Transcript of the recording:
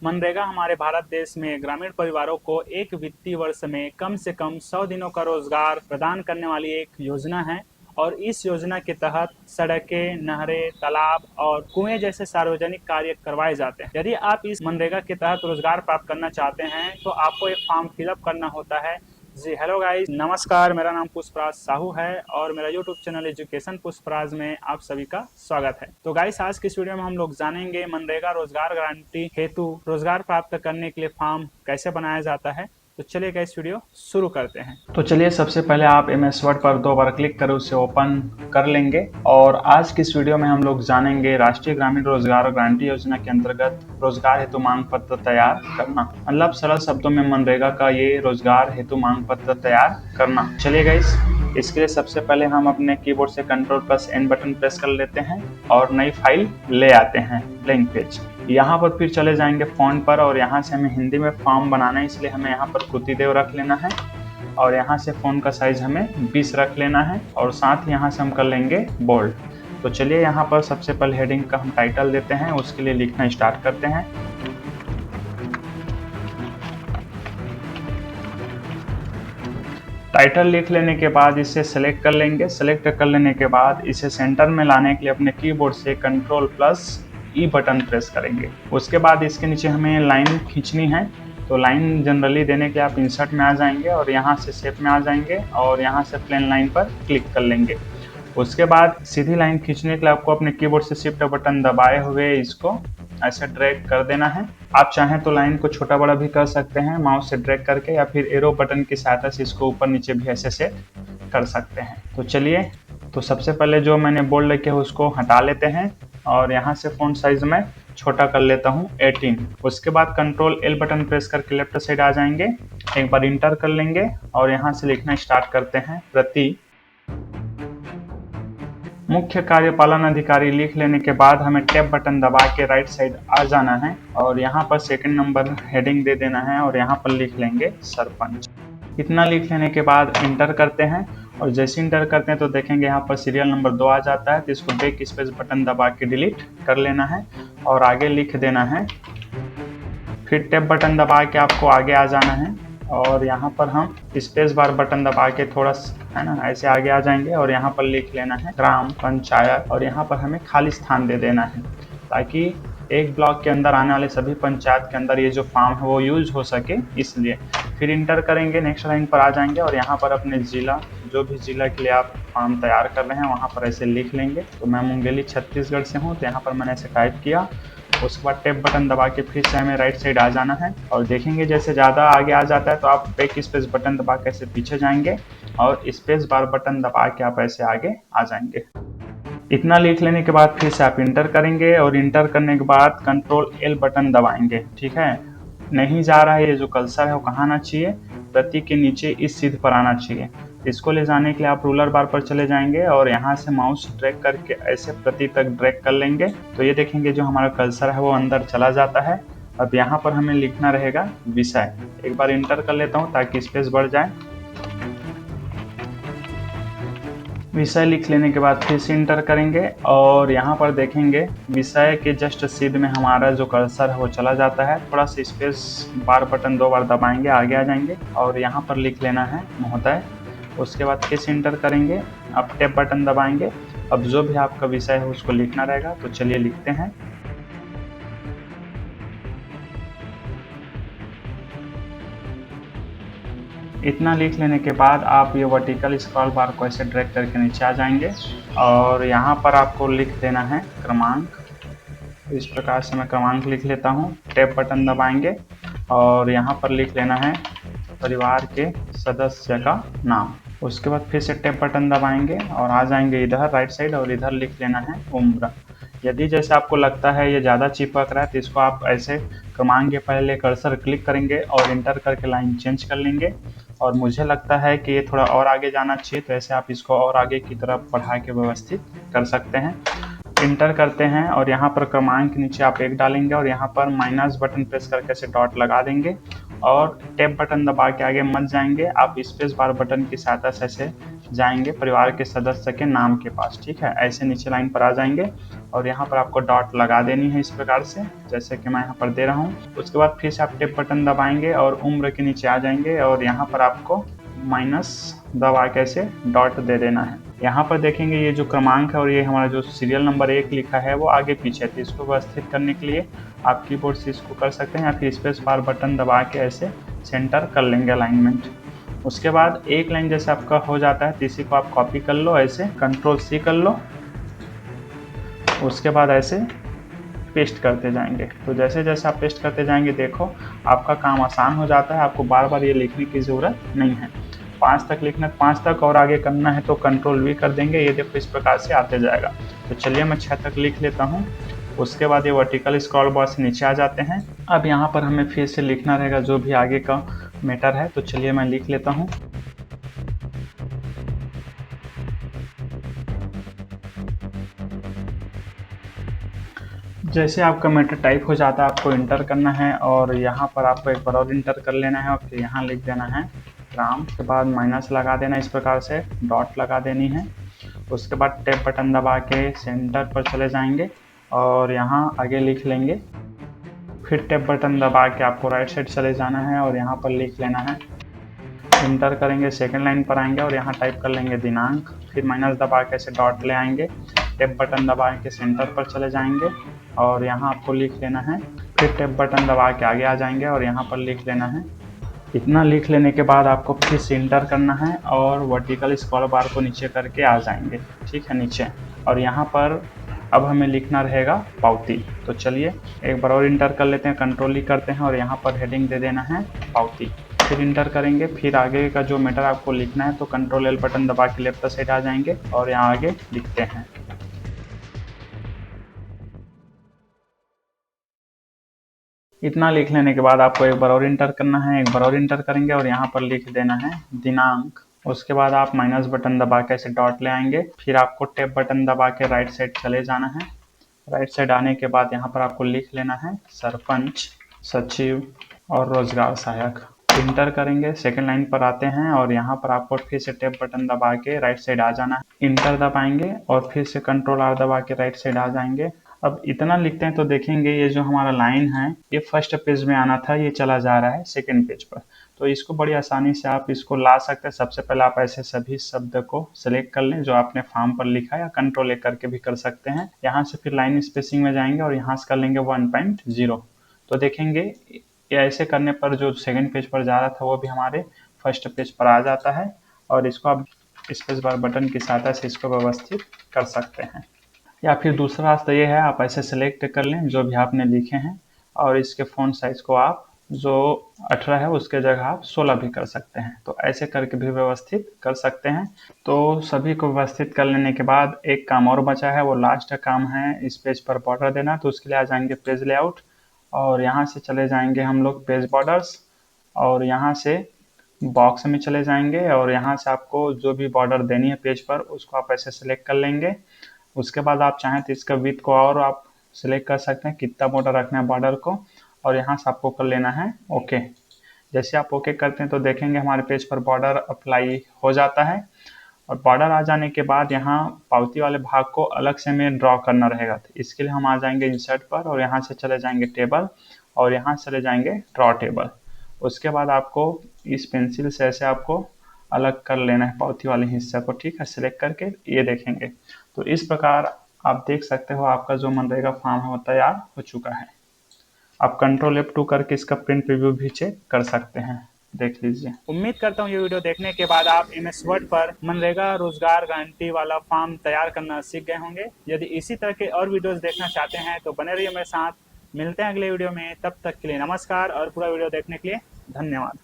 मनरेगा हमारे भारत देश में ग्रामीण परिवारों को एक वित्तीय वर्ष में कम से कम 100 दिनों का रोजगार प्रदान करने वाली एक योजना है और इस योजना के तहत सड़कें, नहरें, तालाब और कुएं जैसे सार्वजनिक कार्य करवाए जाते हैं। यदि आप इस मनरेगा के तहत रोजगार प्राप्त करना चाहते हैं तो आपको एक फॉर्म फिलअप करना होता है। जी हेलो गाइस, नमस्कार। मेरा नाम पुष्पराज साहू है और मेरा यूट्यूब चैनल एजुकेशन पुष्पराज में आप सभी का स्वागत है। तो गाइस, आज की इस वीडियो में हम लोग जानेंगे मनरेगा रोजगार गारंटी हेतु रोजगार प्राप्त करने के लिए फॉर्म कैसे बनाया जाता है। तो चलिए गाइस, वीडियो शुरू करते हैं। तो चलिए, सबसे पहले आप MS वर्ड पर 2 बार क्लिक कर उसे ओपन कर लेंगे और आज की इस वीडियो में हम लोग जानेंगे राष्ट्रीय ग्रामीण रोजगार गारंटी योजना के अंतर्गत रोजगार हेतु मांग पत्र तैयार करना। मतलब सरल शब्दों में मनरेगा का ये रोजगार हेतु मांग पत्र तैयार करना। चलिए गाइस, इसके लिए सबसे पहले हम अपने कीबोर्ड से Ctrl+N बटन प्रेस कर लेते हैं और नई फाइल ले आते हैं, ब्लैंक पेज। यहाँ पर फिर चले जाएंगे फॉन्ट पर और यहाँ से हमें हिंदी में फॉर्म बनाना है, इसलिए हमें यहाँ पर कुतिदेव रख लेना है और यहाँ से फॉन्ट का साइज हमें 20 रख लेना है और साथ ही यहाँ से हम कर लेंगे बोल्ड। तो चलिए, यहाँ पर सबसे पहले हेडिंग का हम टाइटल देते हैं, उसके लिए लिखना स्टार्ट करते हैं। टाइटल लिख लेने के बाद इसे सेलेक्ट कर लेंगे। सेलेक्ट कर लेने के बाद इसे सेंटर में लाने के लिए अपने कीबोर्ड से Ctrl+E बटन प्रेस करेंगे। उसके बाद इसके नीचे हमें लाइन खींचनी है, तो लाइन जनरली देने के आप इंसर्ट में आ जाएंगे और यहाँ से शेप में आ जाएंगे और यहाँ से प्लेन लाइन पर क्लिक कर लेंगे। उसके बाद सीधी लाइन खींचने के लिए आपको अपने कीबोर्ड से शिफ्ट बटन दबाए हुए इसको ऐसे ड्रैग कर देना है। आप चाहें तो लाइन को छोटा बड़ा भी कर सकते हैं माउस से ड्रैग करके, या फिर एरो बटन की सहायता से इसको ऊपर नीचे भी ऐसे सेट कर सकते हैं। तो चलिए, तो सबसे पहले जो मैंने बोल्ड लिखे है उसको हटा लेते हैं और यहाँ से फॉन्ट साइज में छोटा कर लेता हूँ 18। उसके बाद Ctrl+L बटन प्रेस करके लेफ्ट साइड आ जाएंगे, एक बार इंटर कर लेंगे और यहाँ से लिखना स्टार्ट करते हैं प्रति मुख्य कार्यपालन अधिकारी। लिख लेने के बाद हमें टैब बटन दबा के राइट साइड आ जाना है और यहाँ पर सेकंड नंबर हेडिंग दे देना है और यहाँ पर लिख लेंगे सरपंच। इतना लिख लेने के बाद इंटर करते हैं और जैसे इंटर करते हैं तो देखेंगे यहाँ पर सीरियल नंबर 2 आ जाता है, तो इसको बैक स्पेस बटन दबा के डिलीट कर लेना है और आगे लिख देना है। फिर टैब बटन दबा के आपको आगे आ जाना है और यहाँ पर हम स्पेस बार बटन दबा के थोड़ा है ना ऐसे आगे आ जाएंगे और यहाँ पर लिख लेना है ग्राम पंचायत और यहाँ पर हमें खाली स्थान दे देना है ताकि एक ब्लॉक के अंदर आने वाले सभी पंचायत के अंदर ये जो फॉर्म है वो यूज हो सके, इसलिए। फिर इंटर करेंगे, नेक्स्ट लाइन पर आ जाएंगे और यहाँ पर अपने जिला, जो भी जिला के लिए आप फॉर्म तैयार कर रहे हैं वहाँ पर ऐसे लिख लेंगे। तो मैं मुंगेली छत्तीसगढ़ से हूँ, तो यहाँ पर मैंने ऐसे टाइप किया। उसके बाद टैब बटन दबा के फिर से हमें राइट साइड आ जाना है और देखेंगे जैसे ज़्यादा आगे आ जाता है तो आप बैक स्पेस बटन दबा के ऐसे पीछे जाएंगे और स्पेस बार बटन दबा के आप ऐसे आगे आ जाएंगे। इतना लिख लेने के बाद फिर से आप इंटर करेंगे और इंटर करने के बाद Ctrl+L बटन दबाएंगे। ठीक है, नहीं जा रहा है, ये जो कर्सर है वो कहाँ आना चाहिए, प्रति के नीचे इस सिद्ध पर आना चाहिए। इसको ले जाने के लिए आप रूलर बार पर चले जाएंगे और यहाँ से माउस ड्रैग करके ऐसे प्रति तक ड्रैग कर लेंगे, तो ये देखेंगे जो हमारा कर्सर है वो अंदर चला जाता है। अब यहाँ पर हमें लिखना रहेगा विषय। एक बार इंटर कर लेता हूँ ताकि स्पेस बढ़ जाए। विषय लिख लेने के बाद फिर से इंटर करेंगे और यहाँ पर देखेंगे विषय के जस्ट सिद्ध में हमारा जो कर्सर है वो चला जाता है। थोड़ा सा स्पेस बार बटन 2 बार दबाएंगे, आगे आ जाएंगे और यहाँ पर लिख लेना है महोदय। उसके बाद फिर से इंटर करेंगे, अब टैब बटन दबाएंगे। अब जो भी आपका विषय है उसको लिखना रहेगा, तो चलिए लिखते हैं। इतना लिख लेने के बाद आप ये वर्टिकल स्क्रॉल बार को ऐसे ड्रैग करके नीचे आ जाएंगे और यहाँ पर आपको लिख देना है क्रमांक। इस प्रकार से मैं क्रमांक लिख लेता हूँ। टैब बटन दबाएंगे और यहाँ पर लिख लेना है परिवार के सदस्य का नाम। उसके बाद फिर से टैब बटन दबाएंगे और आ जाएंगे इधर राइट साइड और इधर लिख लेना है उम्र। यदि जैसे आपको लगता है ये ज़्यादा चिपक रहा है तो इसको आप ऐसे क्रमांक के पहले कर्सर क्लिक करेंगे और इंटर करके लाइन चेंज कर लेंगे। और मुझे लगता है कि ये थोड़ा और आगे जाना चाहिए, तो ऐसे आप इसको और आगे की तरफ बढ़ा के व्यवस्थित कर सकते हैं। इंटर करते हैं और यहाँ पर क्रमांक के नीचे आप 1 डालेंगे और यहाँ पर माइनस बटन प्रेस करके ऐसे डॉट लगा देंगे और टैब बटन दबा के आगे मत जाएंगे। आप स्पेस बार बटन की सहायता से ऐसे जाएंगे परिवार के सदस्य के नाम के पास, ठीक है। ऐसे नीचे लाइन पर आ जाएंगे और यहाँ पर आपको डॉट लगा देनी है इस प्रकार से, जैसे कि मैं यहाँ पर दे रहा हूँ। उसके बाद फिर से आप टेप बटन दबाएंगे और उम्र के नीचे आ जाएंगे और यहाँ पर आपको माइनस दबा के ऐसे डॉट दे देना है। यहाँ पर देखेंगे ये जो क्रमांक है और ये हमारा जो सीरियल नंबर 1 लिखा है वो आगे पीछे है, तो इसको व्यवस्थित करने के लिए आप कीबोर्ड से इसको कर सकते हैं या फिर स्पेस बार बटन दबा के ऐसे सेंटर कर लेंगे अलाइनमेंट। उसके बाद एक लाइन जैसे आपका हो जाता है तो इसी को आप कॉपी कर लो, ऐसे कंट्रोल-C कर लो। उसके बाद ऐसे पेस्ट करते जाएंगे। तो जैसे जैसे आप पेस्ट करते जाएंगे देखो आपका काम आसान हो जाता है, आपको बार बार ये लिखने की ज़रूरत नहीं है। 5 तक लिखना है, 5 तक और आगे करना है तो कंट्रोल-V कर देंगे। ये देखो इस प्रकार से आते जाएगा। तो चलिए मैं 6 तक लिख लेता हूँ। उसके बाद ये वर्टिकल स्क्रॉल बार से नीचे आ जाते हैं। अब यहाँ पर हमें फिर से लिखना रहेगा जो भी आगे का मैटर है, तो चलिए मैं लिख लेता हूँ। जैसे आपका मैटर टाइप हो जाता है आपको इंटर करना है और यहाँ पर आपको एक बार और इंटर कर लेना है और फिर यहाँ लिख देना है राम। के बाद माइनस लगा देना, इस प्रकार से डॉट लगा देनी है। उसके बाद टैब बटन दबा के सेंटर पर चले जाएंगे और यहाँ आगे लिख लेंगे। फिर टैब बटन दबा के आपको राइट साइड चले जाना है और यहाँ पर लिख लेना है, इंटर करेंगे, सेकंड लाइन पर आएंगे और यहाँ टाइप कर लेंगे दिनांक। फिर माइनस दबा के ऐसे डॉट ले आएंगे, टैब बटन दबा के सेंटर पर चले जाएंगे और यहाँ आपको लिख लेना है। फिर टैब बटन दबा के आगे आ जाएंगे और यहाँ पर लिख लेना है। इतना लिख लेने के बाद आपको फिर से इंटर करना है और वर्टिकल स्क्रॉल बार को नीचे करके आ जाएंगे, ठीक है, नीचे। और यहाँ पर अब हमें लिखना रहेगा पावती। तो चलिए एक बार और इंटर कर लेते हैं, कंट्रोल-E करते हैं और यहाँ पर हेडिंग दे देना है पावती। फिर इंटर करेंगे, फिर आगे का जो मैटर आपको लिखना है तो कंट्रोल-L बटन दबा के लेफ्ट साइड आ जाएंगे और यहाँ आगे लिखते हैं। इतना लिख लेने के बाद आपको एक बार और इंटर करना है, एक बार और इंटर करेंगे और यहाँ पर लिख देना है दिनांक। उसके बाद आप माइनस बटन दबा के ऐसे डॉट ले आएंगे। फिर आपको टैब बटन दबा के राइट साइड चले जाना है। राइट साइड आने के बाद यहाँ पर आपको लिख लेना है सरपंच, सचिव और रोजगार सहायक। इंटर करेंगे, सेकंड लाइन पर आते हैं और यहाँ पर आपको फिर से टैब बटन दबा के राइट साइड आ जाना है। इंटर दबाएंगे और फिर से कंट्रोल-R दबा के राइट साइड आ जाएंगे। अब इतना लिखते हैं तो देखेंगे ये जो हमारा लाइन है ये फर्स्ट पेज में आना था, ये चला जा रहा है सेकंड पेज पर। तो इसको बड़ी आसानी से आप इसको ला सकते हैं। सबसे पहले आप ऐसे सभी शब्द को सिलेक्ट कर लें जो आपने फॉर्म पर लिखा है, या कंट्रोल-A करके भी कर सकते हैं। यहाँ से फिर लाइन स्पेसिंग में जाएंगे और यहाँ से कर लेंगे 1.0। तो देखेंगे ये ऐसे करने पर जो सेकंड पेज पर जा रहा था वो भी हमारे फर्स्ट पेज पर आ जाता है। और इसको आप स्पेस बार बटन की सहायता से इसको व्यवस्थित कर सकते हैं। या फिर दूसरा रास्ता ये है, आप ऐसे सेलेक्ट कर लें जो भी आपने लिखे हैं और इसके फ़ॉन्ट साइज़ को आप जो 18 है उसके जगह आप 16 भी कर सकते हैं। तो ऐसे करके भी व्यवस्थित कर सकते हैं। तो सभी को व्यवस्थित कर लेने के बाद एक काम और बचा है, वो लास्ट काम है इस पेज पर बॉर्डर देना। तो उसके लिए आ जाएंगे पेज लेआउट और यहाँ से चले जाएंगे हम लोग पेज बॉर्डर्स और यहाँ से बॉक्स में चले जाएंगे और यहाँ से आपको जो भी बॉर्डर देनी है पेज पर उसको आप ऐसे सेलेक्ट कर लेंगे। उसके बाद आप चाहें तो इसका विड्थ को और आप सिलेक्ट कर सकते हैं कितना बॉर्डर रखना है बॉर्डर को, और यहाँ से आपको कर लेना है ओके। जैसे आप ओके करते हैं तो देखेंगे हमारे पेज पर बॉर्डर अप्लाई हो जाता है। और बॉर्डर आ जाने के बाद यहाँ पावती वाले भाग को अलग से हमें ड्रॉ करना रहेगा। तो इसके लिए हम आ जाएंगे इंसर्ट पर और यहाँ से चले जाएंगे टेबल और यहाँ चले जाएंगे ड्रॉ टेबल। उसके बाद आपको इस पेंसिल से ऐसे आपको अलग कर लेना है पावती वाले हिस्से को, ठीक है, सिलेक्ट करके ये देखेंगे। तो इस प्रकार आप देख सकते हो आपका जो मनरेगा फॉर्म है वो तैयार हो चुका है। आप कंट्रोल F2 करके इसका प्रिंट प्रीव्यू भी चेक कर सकते हैं, देख लीजिए। उम्मीद करता हूँ ये वीडियो देखने के बाद आप MS वर्ड पर मनरेगा रोजगार गारंटी वाला फॉर्म तैयार करना सीख गए होंगे। यदि इसी तरह के और वीडियोस देखना चाहते हैं तो बने रहिए मेरे साथ। मिलते हैं अगले वीडियो में, तब तक के लिए नमस्कार और पूरा वीडियो देखने के लिए धन्यवाद।